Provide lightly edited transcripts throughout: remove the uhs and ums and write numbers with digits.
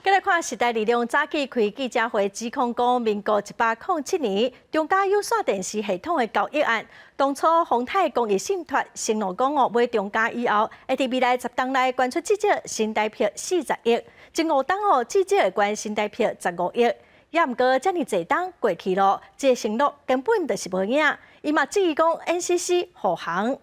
再来看时代力量早起开记者会，指控讲民国107年中嘉有线电视系统的交易案，当初宏泰公益信托承诺讲买中嘉以后，会伫未来10档内捐出至少新台币40亿，前5档至少会捐新台币15亿。也毋过，遮尔侪档过去咯，这承诺根本就是无影。伊嘛质疑讲 NCC 护航。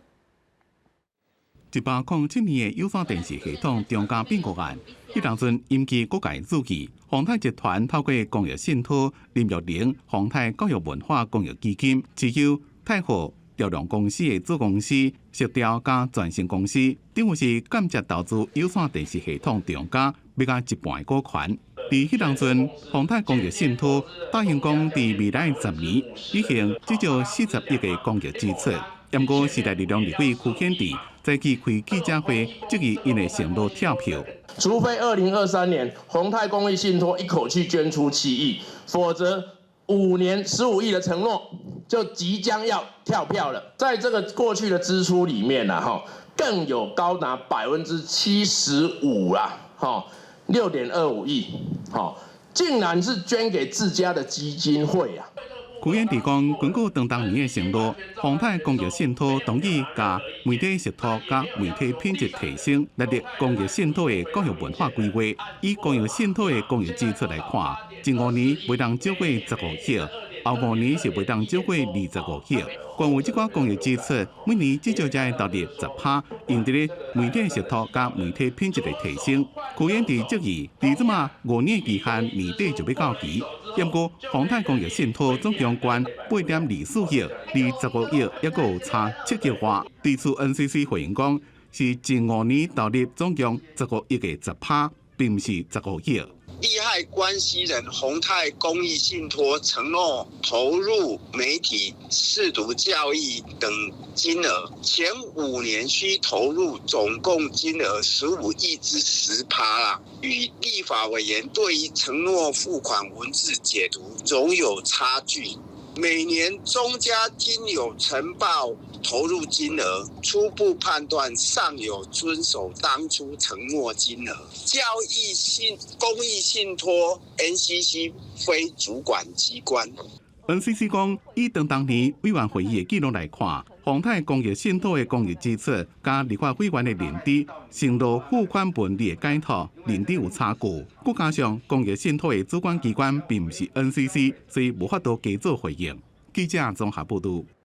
107年的有线电视系统中嘉变国案，迄当阵引起各界注意。宏泰集团透过公益信托林玉玲、宏泰教育文化公益基金，持有泰和调量公司的子公司石调加转型公司，等于是间接投资有线电视系统中嘉，要甲一半股权。伫迄当阵，宏泰公益信托答应讲，伫未来10年履行至少40亿的公益支出。不过，时代力量立委区显智早起开记者会，质疑因的承诺跳票。除非2023年宏泰公益信托一口气捐出7亿，否则5年15亿的承诺就即将要跳票了。在这个过去的支出里面更有高达75%啦，6.25亿，竟然是捐给自家的基金会啊！区显智讲，根据当年的承诺，宏泰公益信托同意甲媒体实托甲媒体品质提升，列入公益信托的教育文化规划。以公益信托的公益支出来看，前5年袂当超过15亿，后5年是袂当超过25亿。关于这寡公益支出，每年至少才会投入10%，用伫咧媒体实托甲媒体品质的提升。区显智质疑，伫即马5年期限年底就要到期。不过，宏泰公益信托总共捐8.24亿，离15亿还阁有差7亿外。对此 NCC 回应讲，是前5年投入总共15亿的10%，并不是15亿。利害关系人宏泰公益信托承诺投入媒体、视读教育等金额，前5年需投入总共金额15亿之10%啦，与立法委员对于承诺付款文字解读仍有差距。每年中嘉经有呈报投入金额，初步判断尚有遵守当初承诺金额。公益信托 NCC 非主管机关。NCC 讲，以当年委员会议的记录来看，宏泰公益信托的公益支出加立法委员的年底承诺付款本利的改套年底有差距，再加上公益信托的主管机关并不是 NCC， 所以无法度加做回应。记者综合报道。